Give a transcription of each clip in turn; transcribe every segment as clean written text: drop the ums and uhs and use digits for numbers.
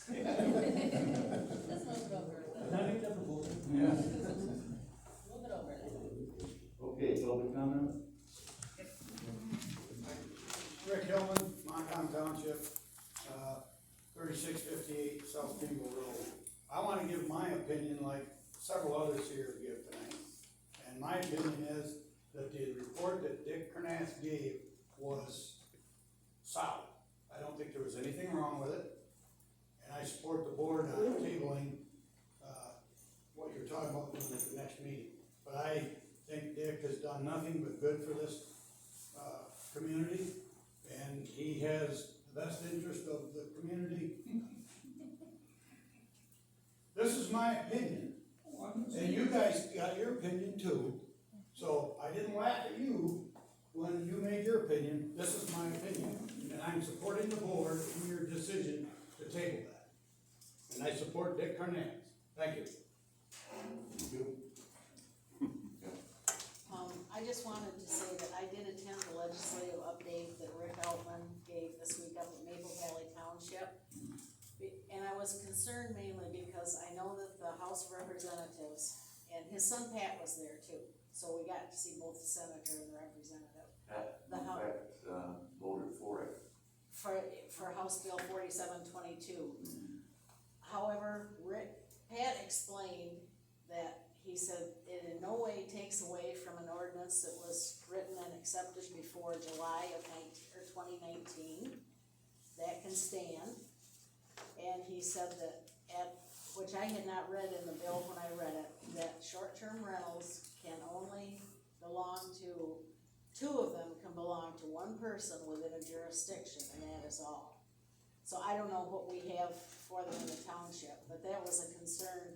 Just move it over. Yeah. Move it over. Okay, public comment? Rick Hillman, Montcalm Township, 3658 South Dingle Road. I wanna give my opinion like several others here give tonight. And my opinion is that the report that Dick Kernath gave was solid. I don't think there was anything wrong with it. And I support the board on tabling, what you're talking about doing at the next meeting. But I think Dick has done nothing but good for this, community. And he has the best interest of the community. This is my opinion, and you guys got your opinion too. So I didn't laugh at you when you made your opinion. This is my opinion, and I'm supporting the board in your decision to table that. And I support Dick Carnahan. Thank you. I just wanted to say that I did attend the legislative update that Rick Altman gave this week up at Maple Valley Township. And I was concerned mainly because I know that the House of Representatives, and his son Pat was there too, so we got to see both the senator and the representative. In fact, voted for it. For House Bill 4722. However, Pat explained that he said it in no way takes away from an ordinance that was written and accepted before July of 2019. That can stand. And he said that which I had not read in the bill when I read it, that short-term rentals can only belong to, two of them can belong to one person within a jurisdiction, and that is all. So I don't know what we have for them in the township, but that was a concern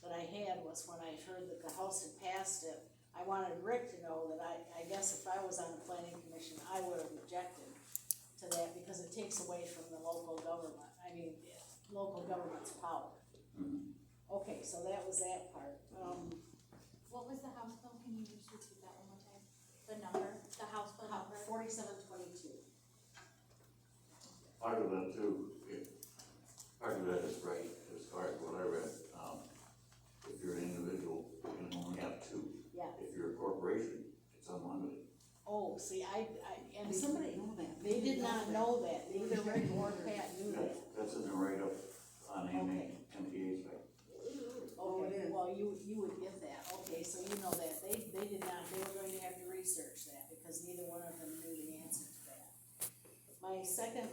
that I had, was when I heard that the House had passed it. I wanted Rick to know that I guess if I was on the planning commission, I would have objected to that, because it takes away from the local government, local government's power. Okay, so that was that part. What was the House bill? Can you just repeat that one more time? The number, the House bill number? 4722. Part of that too, part of that is right, as far as what I read. If you're an individual, you can only have two. Yeah. If you're a corporation, it's unlimited. Oh, see, and somebody, they did not know that, neither Rick or Pat knew that. That's in the write-up on Okay. MPA's site. Okay, well, you would get that, okay, so you know that, they did not, they were going to have to research that, because neither one of them knew the answer to that. My second,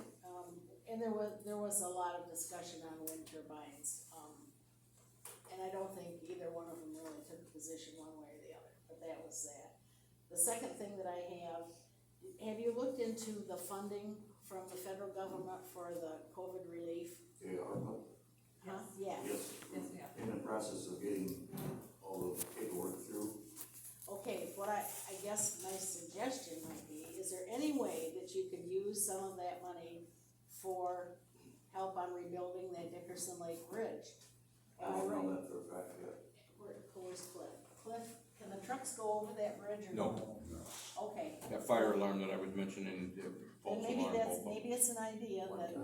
and there was a lot of discussion on wind turbines, and I don't think either one of them really took a position one way or the other, but that was that. The second thing that I have you looked into the funding from the federal government for the COVID relief? They are, but Huh? Yeah. yes, in the process of getting all the paperwork through. Okay, what I guess my suggestion might be, is there any way that you could use some of that money for help on rebuilding that Dickerson Lake Bridge? I don't know that for a fact yet. Where's Cliff? Cliff, can the trucks go over that bridge or no? No. Okay. That fire alarm that I was mentioning, the false And alarm. maybe it's an idea that,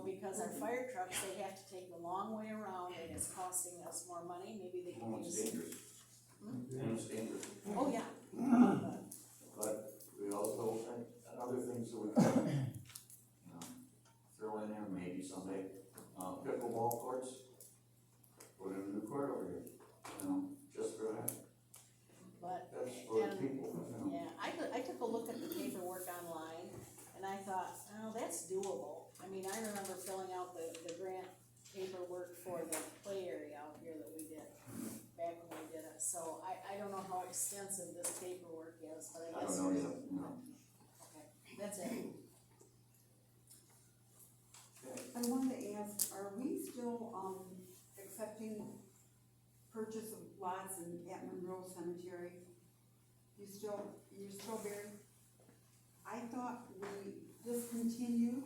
because our fire trucks, they have to take the long way around and it's costing us more money, maybe they can Well, it's use. dangerous. And it's dangerous. Oh, yeah. But we also, other things that we can, throw in there maybe someday, pickleball courts. Put in a new court over here, just for that. But, That's for the people, yeah, I took a look at the paperwork online, and I thought, oh, that's doable. I mean, I remember filling out the grant paperwork for the play area out here that we did, back when we did it. So I don't know how extensive this paperwork is, but I I guess. don't know yet, no. Okay, that's it. I wanted to ask, are we still, accepting purchase of lots at Monroe Cemetery? You're still there? I thought we discontinued.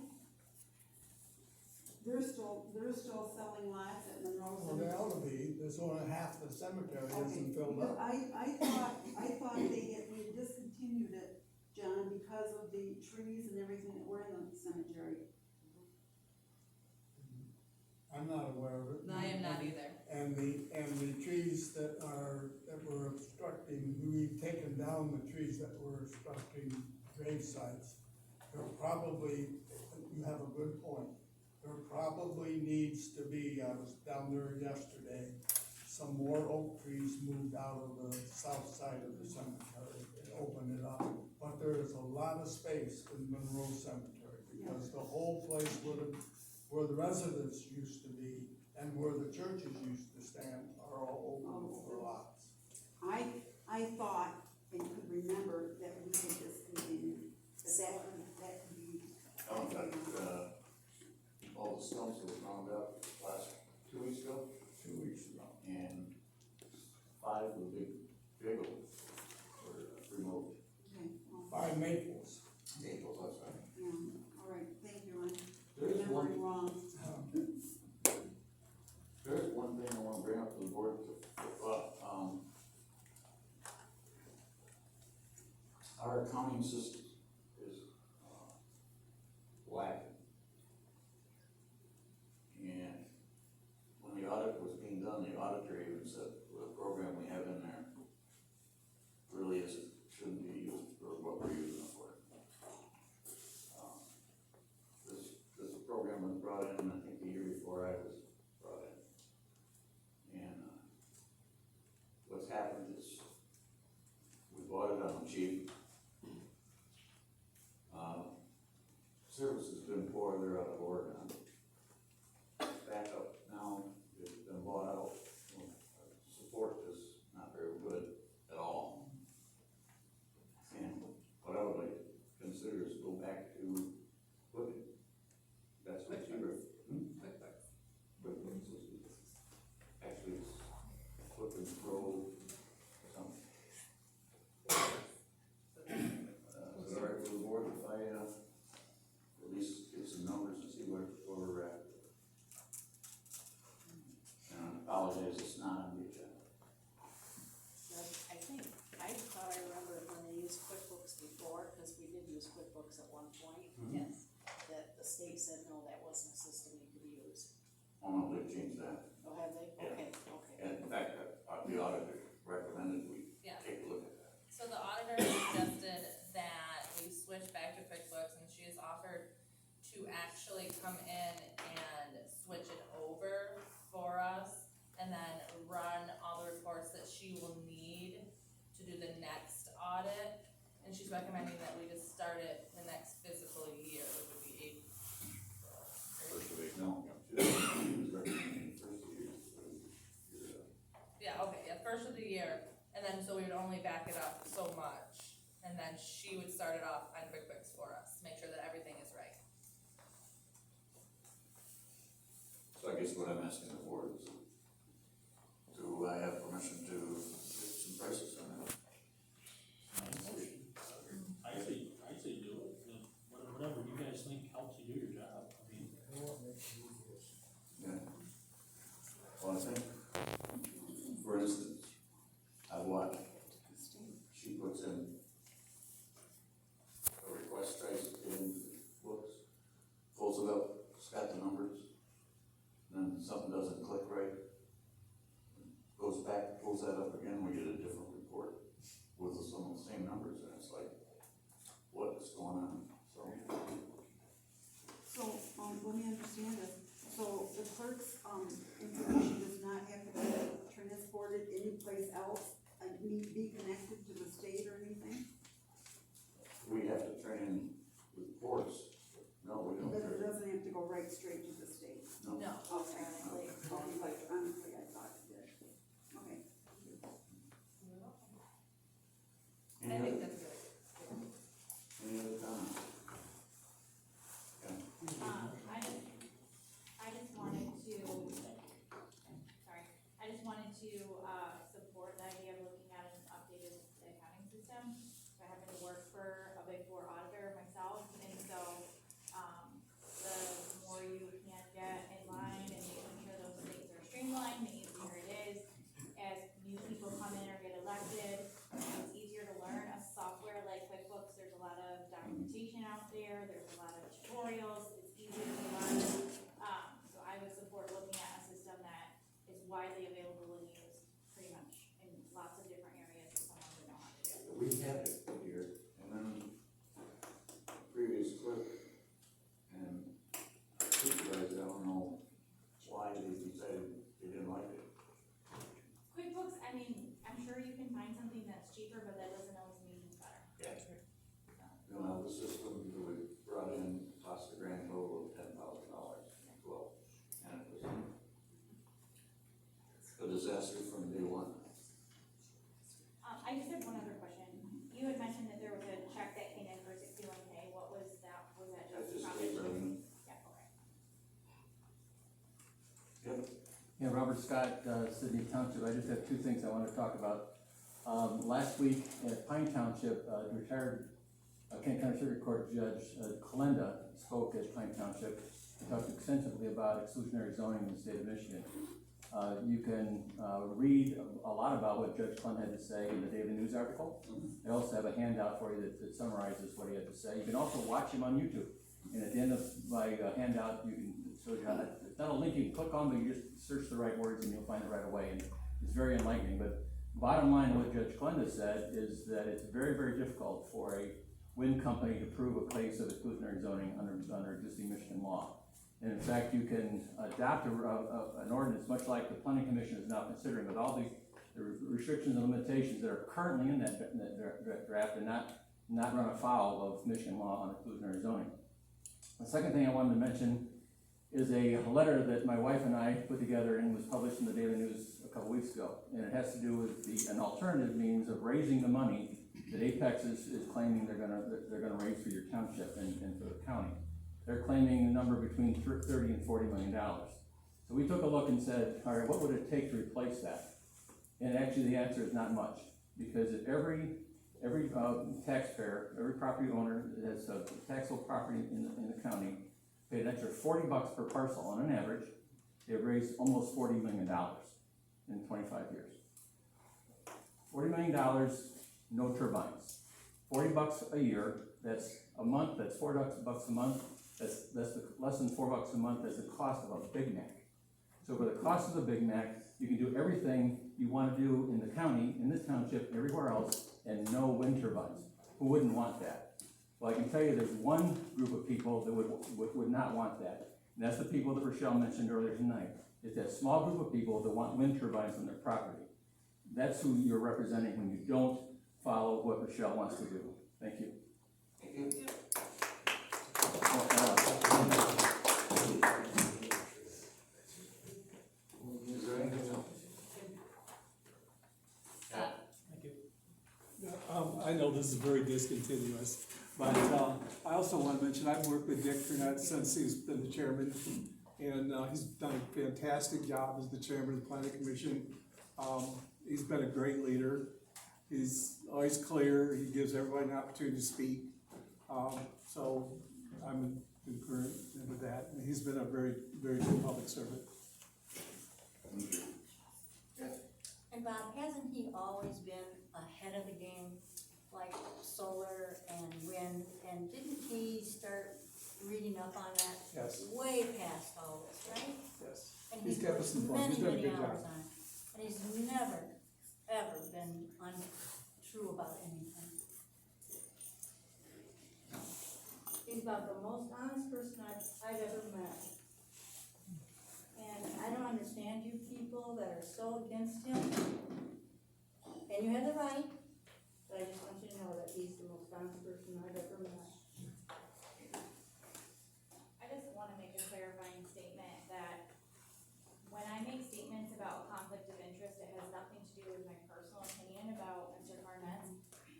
They're still selling lots at Monroe Well, there Cemetery. ought to be, there's only half the cemetery isn't filled But up. I thought we had discontinued it, John, because of the trees and everything that were in the cemetery. I'm not aware of it. I am not either. And the trees that were obstructing, we've taken down the trees that were obstructing grave sites. There probably, you have a good point, there probably needs to be, I was down there yesterday, some more oak trees moved out of the south side of the cemetery and opened it up. But there is a lot of space in Monroe Cemetery, because the whole place where the residents used to be and where the churches used to stand are all open for lots. I thought and could remember that we had discontinued, but that could be. All the stumps that were rounded up last 2 weeks ago, 2 weeks ago. and 5 of the big ones were removed. Okay, well, 5 maples. Maples, that's right. yeah, all right, thank you, I'm There's remembering one, wrong. there's one thing I wanna bring up to the board our accounting system is, lacking. And when the audit was being done, the auditor even said, the program we have in there really shouldn't be used for what we're using it for. This program was brought in, I think, the year before I was brought in. And, what's happened is, we bought it on the cheap. Service has been poor, they're out of Oregon. Backup now, it's been bought out. Support is not very good at all. And what I would like to consider is go back to looking. That's what you were. Actually, it's Flip and Throw something. Is it all right for the board if I, at least get some numbers and see where we're at? And I apologize, it's not on the agenda. I thought I remembered when they used QuickBooks before, cause we did use QuickBooks at one point. Yes. That the state said, no, that wasn't a system you could use. Oh, no, they've changed that. Oh, have they? Yeah. Okay. And in fact, the auditor recommended we Yeah. take a look at that. So the auditor suggested that we switch back to QuickBooks, and she has offered to actually come in and switch it over for us, and then run all the reports that she will need to do the next audit. And she's recommending that we just start it the next fiscal year, which would be First of it, no. She was recommending first of the year. first of the year, and then so we would only back it up so much, and then she would start it off on QuickBooks for us, make sure that everything is right. So I guess what I'm asking the board is, do I have permission to get some prices on that? I say do it, and whatever you guys think helps you do your job, I mean. Yeah. Well, I think, for instance, I watch, she puts in a request, tries to get in, looks, pulls it up, it's got the numbers, and then something doesn't click right, goes back, pulls that up again, we get a different report with some of the same numbers, and it's like, what is going on? So, let me understand this, so the clerk's, information does not have to be transported anyplace else, need to be connected to the state or anything? We have to train with courts, no, we don't. But it doesn't have to go right straight to the state? No. No. Okay, electronically, I thought it did, okay. I think that's good. Any other comments? I just wanted to support the idea of looking at an updated accounting system. So I happen to work for a Big Four auditor myself, and so, the more you can get in line and making sure those things are Yeah, Robert Scott, Sydney Township, I just have two things I want to talk about. Last week at Pine Township, retired Kent County Circuit Court Judge Kalenda spoke at Pine Township and talked extensively about exclusionary zoning in the state of Michigan. You can read a lot about what Judge Kalenda had to say in the Daily News article. They also have a handout for you that summarizes what he had to say. You can also watch him on YouTube. And at the end of my handout, you can show you how to, it's not a link you can click on, but you just search the right words and you'll find it right away. And it's very enlightening. But bottom line, what Judge Kalenda said is that it's very, very difficult for a wind company to prove a case of exclusionary zoning under existing Michigan law. And in fact, you can adopt an ordinance much like the planning commission is now considering, with all the restrictions and limitations that are currently in that draft, and not run afoul of Michigan law on exclusionary zoning. The second thing I wanted to mention is a letter that my wife and I put together and was published in the Daily News a couple weeks ago. And it has to do with an alternative means of raising the money that Apex is claiming they're gonna raise for your township and for the county. They're claiming a number between $30 and $40 million. So we took a look and said, all right, what would it take to replace that? And actually the answer is not much, because if every taxpayer, every property owner that has a taxable property in the county paid an extra $40 per parcel on an average, they've raised almost $40 million in 25 years. $40 million, no turbines. $40 a year, that's a month, that's $4 a month, that's less than $4 a month, that's the cost of a Big Mac. So for the cost of the Big Mac, you can do everything you want to do in the county, in this township, everywhere else, and no wind turbines. Who wouldn't want that? Well, I can tell you there's one group of people that would not want that. And that's the people that Rochelle mentioned earlier tonight. It's that small group of people that want wind turbines on their property. That's who you're representing when you don't follow what Rochelle wants to do. Thank you. Thank you. Is there anything else? I know this is very discontinuous, but I also want to mention, I've worked with Dick Burnett since he's been the chairman, and he's done a fantastic job as the chairman of the planning commission. He's been a great leader. He's always clear. He gives everybody an opportunity to speak. So I'm concurrent with that. And he's been a very, very good public servant. And Bob, hasn't he always been ahead of the game, like solar and wind? And didn't he start reading up on that? Yes. Way past all this, right? Yes. And He's kept us informed. many, He's done a many good hours job. on it. And he's never, ever been untrue about anything. He's about the most honest person I've ever met. And I don't understand you people that are so against him. And you have the right, but I just want you to know that he's the most honest person I've ever met. I just wanna make a clarifying statement that when I make statements about conflict of interest, it has nothing to do with my personal opinion about Mr. Carnett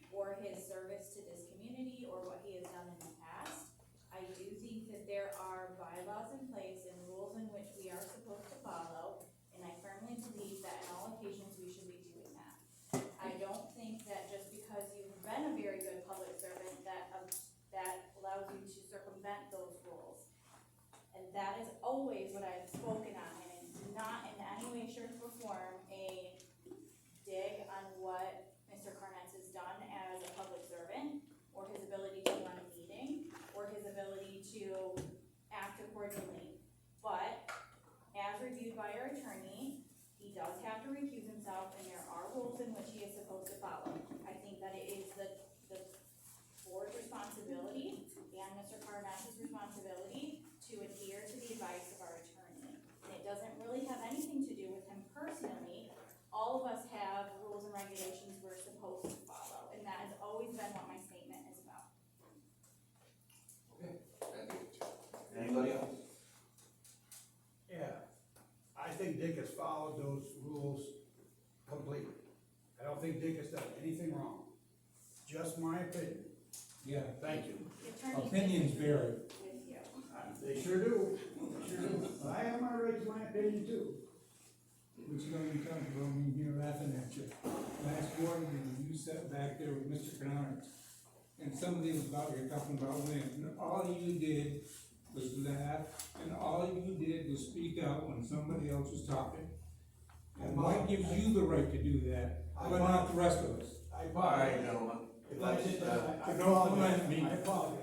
or his service to this community or what he has done in the past. I do think that there are bylaws in place and rules in which we are supposed to follow, and I firmly believe that in all occasions we should be doing that. I don't think that just because you've been a very good public servant that allows you to circumvent those rules. And that is always what I've spoken on, and it's not in any way, shape, or form a dig on what Mr. Carnett has done as a public servant, or his ability to run a meeting, or his ability to act accordingly. But, as reviewed by our attorney, he does have to recuse himself, and there are rules in which he is supposed to follow. I think that it is the board's responsibility, and Mr. Carnett's responsibility, to adhere to the advice of our attorney. And it doesn't really have anything to do with him personally. All of us have rules and regulations we're supposed to follow, and that has always been what my statement is about. Okay, thank you. Anybody else? Yeah, I think Dick has followed those rules completely. I don't think Dick has done anything wrong. Just my opinion. Yeah, Thank you. The attorney opinions vary. with you. They sure do, they sure do. I have my right to my opinion too. what you're gonna be talking about me here laughing at you. Last board meeting, you sat back there with Mr. Canard, and somebody was about, you're talking about wind, and all you did was laugh, and all you did was speak out when somebody else was talking. And what gives you the right to do that, but not the rest of us? I All right, apologize. gentlemen. If I did that, I Don't come apologize. at me. I apologize.